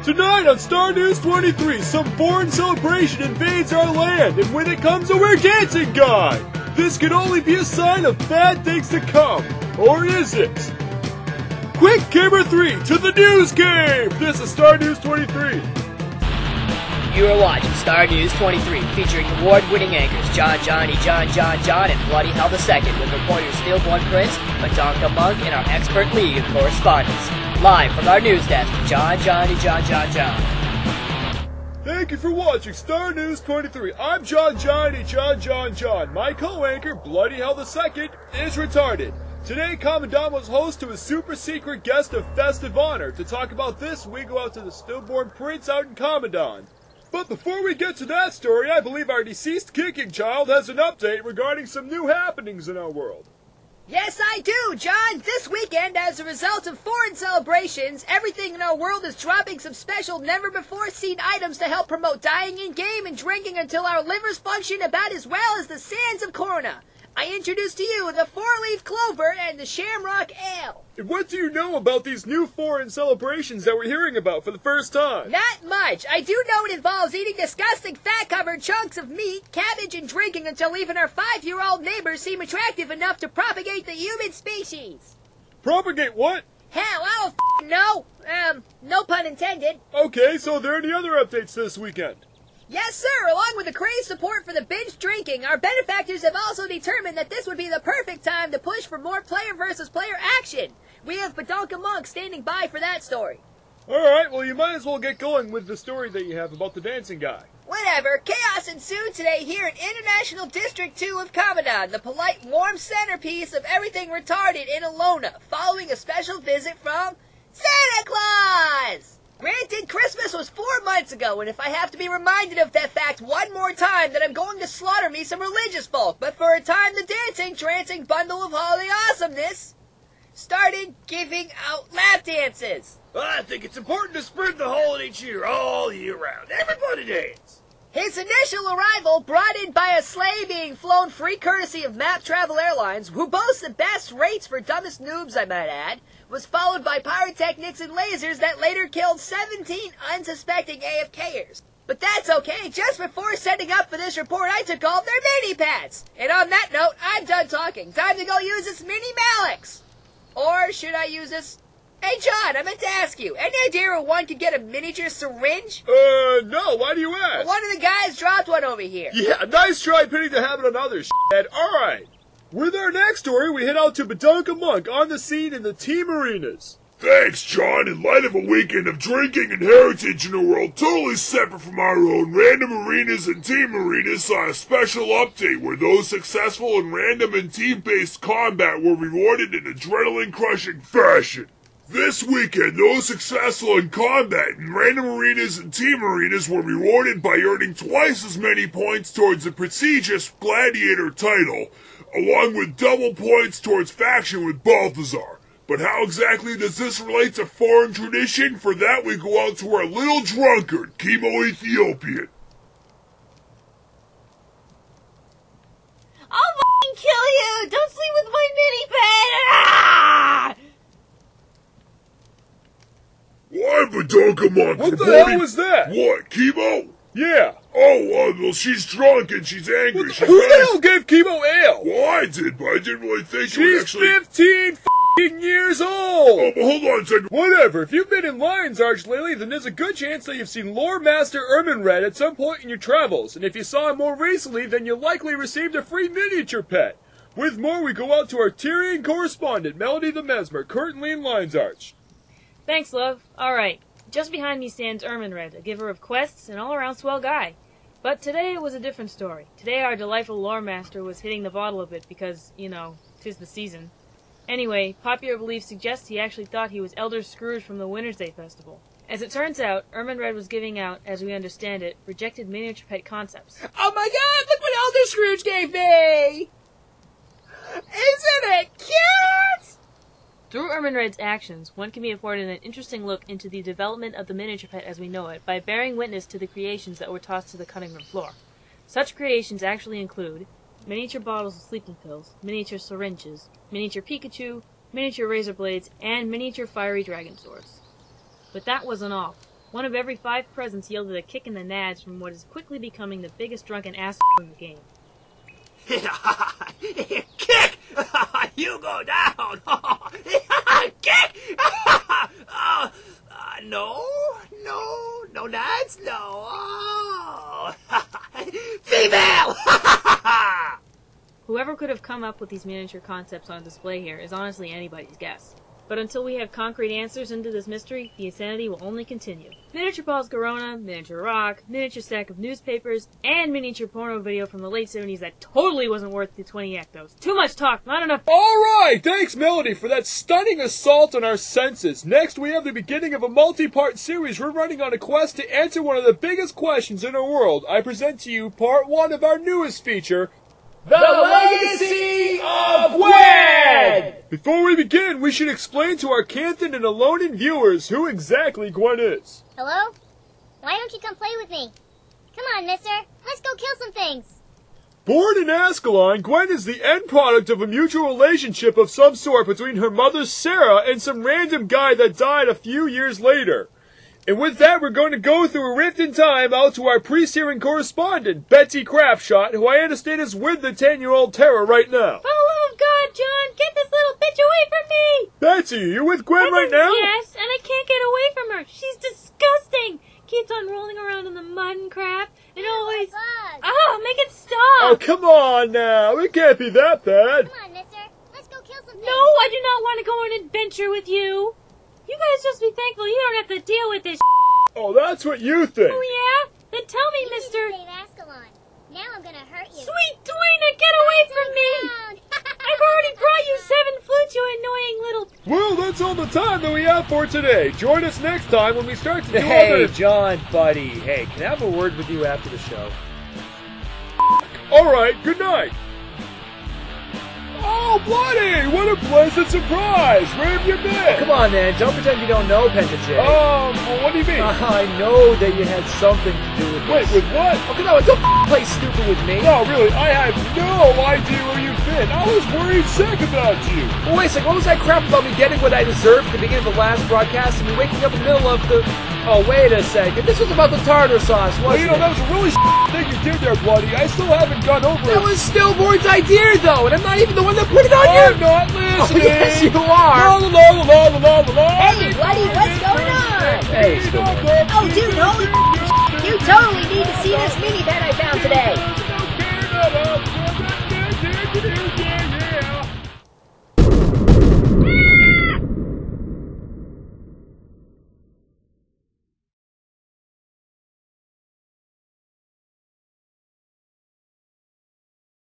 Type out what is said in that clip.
Tonight on STARNEWS23, some foreign celebration invades our land, and with it comes a We're Dancing guy! This could only be a sign of bad things to come, or is it? Quick, camera 3, to the news cave! This is STARNEWS23. You are watching STARNEWS23, featuring award-winning anchors John, and Bloody Hell II, with reporters Stillborn Prince, Madonka Monk, and our expert league of correspondents. Live from our news desk, John. Thank you for watching STARNEWS23. I'm John. My co-anchor, Bloody Hell II, is retarded. Today, Commandant was host to a super-secret guest of festive honor. To talk about this, we go out to the Stillborn Prince out in Commandant. But before we get to that story, I believe our deceased kicking child has an update regarding some new happenings in our world. Yes, I do, John! This weekend, as a result of foreign celebrations, everything in our world is dropping some special, never-before-seen items to help promote dying in game and drinking until our livers function about as well as the sands of Corona. I introduce to you the four-leaf clover and the shamrock ale. What do you know about these new foreign celebrations that we're hearing about for the first time? Not much. I do know it involves eating disgusting fat-covered chunks of meat, cabbage, and drinking until even our 5-year-old neighbors seem attractive enough to propagate the human species. Propagate what? Hell, I don't know. No pun intended. Okay, so are there any other updates this weekend? Yes, sir! Along with the crazed support for the binge drinking, our benefactors have also determined that this would be the perfect time to push for more player-versus-player action. We have Badonka Monk standing by for that story. Alright, well you might as well get going with the story that you have about the dancing guy. Whatever. Chaos ensued today here in International District 2 of Commandant, the polite, warm centerpiece of everything retarded in Alona, following a special visit from Santa Claus! Granted, Christmas was 4 months ago, and if I have to be reminded of that fact one more time, then I'm going to slaughter me some religious folk. But for a time, the dancing, trancing bundle of holy awesomeness started giving out lap dances. I think it's important to spread the holiday cheer all year round. Everybody dance! His initial arrival, brought in by a sleigh being flown free courtesy of Map Travel Airlines, who boasts the best rates for dumbest noobs, I might add, was followed by pyrotechnics and lasers that later killed 17 unsuspecting AFKers. But that's okay. Just before setting up for this report, I took all their Minipets. And on that note, I'm done talking. Time to go use this mini Malix. Or should I use this? Hey, John, I meant to ask you, any idea where one could get a miniature syringe? No, why do you ask? One of the guys dropped one over here. Yeah, nice try pinning the habit on others, shithead. Alright. With our next story, we head out to Badonka Monk on the scene in the team arenas. Thanks, John. In light of a weekend of drinking and heritage in a world totally separate from our own, random arenas and team arenas saw a special update where those successful in random and team-based combat were rewarded in adrenaline-crushing fashion. This weekend, those successful in combat in random arenas and team arenas were rewarded by earning twice as many points towards the prestigious Gladiator title, along with double points towards faction with Balthazar. But how exactly does this relate to foreign tradition? For that we go out to our little drunkard, Chemo Ethiopian. I'll f***ing kill you! Don't sleep with my mini-pet! Ah! Why, Badonka Monk? What the hell was that? What, Chemo? Yeah. Oh, well, she's drunk and she's angry. Who the hell gave Chemo ale? Well, I did, but I didn't really think she would She's actually... 15 f***ing years old! Oh, but hold on a second. Whatever, if you've been in Lion's Arch lately, then there's a good chance that you've seen Lore Master Erminred at some point in your travels, and if you saw him more recently, then you likely received a free miniature pet. With more, we go out to our Tyrian correspondent, Melody the Mesmer, currently in Lion's Arch. Thanks, love. Alright, just behind me stands Erminred, a giver of quests and all-around swell guy. But today it was a different story. Today our delightful lore master was hitting the bottle a bit because, you know, 'tis the season. Anyway, popular belief suggests he actually thought he was Elder Scrooge from the Winter's Day Festival. As it turns out, Erminred was giving out, as we understand it, rejected miniature pet concepts. Oh my god, look what Elder Scrooge gave me! Isn't it cute? Through Erminred's actions, one can be afforded an interesting look into the development of the miniature pet as we know it by bearing witness to the creations that were tossed to the cutting room floor. Such creations actually include miniature bottles of sleeping pills, miniature syringes, miniature Pikachu, miniature razor blades, and miniature fiery dragon swords. But that wasn't all. 1 of every 5 presents yielded a kick in the nads from what is quickly becoming the biggest drunken ass in the game. Kick! You go down! Kick! No, Nats, no. Oh. Female! Whoever could have come up with these miniature concepts on display here is honestly anybody's guess. But until we have concrete answers into this mystery, the insanity will only continue. Miniature Paul's Corona, miniature rock, miniature stack of newspapers, and miniature porno video from the late 70s that totally wasn't worth the 20 ectos. Too much talk, not enough. Alright, thanks Melody for that stunning assault on our senses. Next we have the beginning of a multi-part series. We're running on a quest to answer one of the biggest questions in our world. I present to you part 1 of our newest feature, The Legacy of Gwen! Before we begin, we should explain to our Canton and Alolan viewers who exactly Gwen is. Hello? Why don't you come play with me? Come on, mister. Let's go kill some things. Born in Ascalon, Gwen is the end product of a mutual relationship of some sort between her mother Sarah and some random guy that died a few years later. And with that, we're going to go through a rift in time out to our pre-searing correspondent, Betsy Crapshot, who I understand is with the 10-year-old Tara right now. For the love of God, John, get this little bitch away from me! Betsy, you with Gwen right now? Yes, and I can't get away from her. She's disgusting. Keeps on rolling around in the mud and crap, and always... Oh, make it stop! Oh, come on now. It can't be that bad. Come on, mister. Let's go kill some things. No, I do not want to go on an adventure with you. You guys just be thankful you don't have to deal with this. Oh, that's what you think. Oh, yeah? Then tell me, mister. You need to save Ascalon. Now I'm gonna hurt you. Sweet Dwayne, get away from me! I've already brought you 7 flutes, you annoying little... Well, that's all the time that we have for today. Join us next time when we start to do Hey, other... John, buddy. Hey, can I have a word with you after the show? Alright, good night. Oh, Bloody! What a pleasant surprise! Where have you been? Come on, man. Don't pretend you don't know, Pentajay. Well, what do you mean? I know that you had something to do with Wait, this. with what? Okay, no, don't play stupid with me. No, really, I have no idea where you've been. I was worried sick about you. Well, wait a second. What was that crap about me getting what I deserved at the beginning of the last broadcast and me waking up in the middle of the... Oh, wait a second. This was about the tartar sauce, Well, wasn't you know, it? that was a really thing you did there, Bloody. I still haven't gone over That it. was Stillborn's idea, though, and I'm not even the one that put it on I'm you. not Oh, listening. yes, you are. La la la la la la la la. Hey, Bloody, what's going on? Hey, Stillborn. Oh, dude, holy... You totally need to see this Minipet I found today.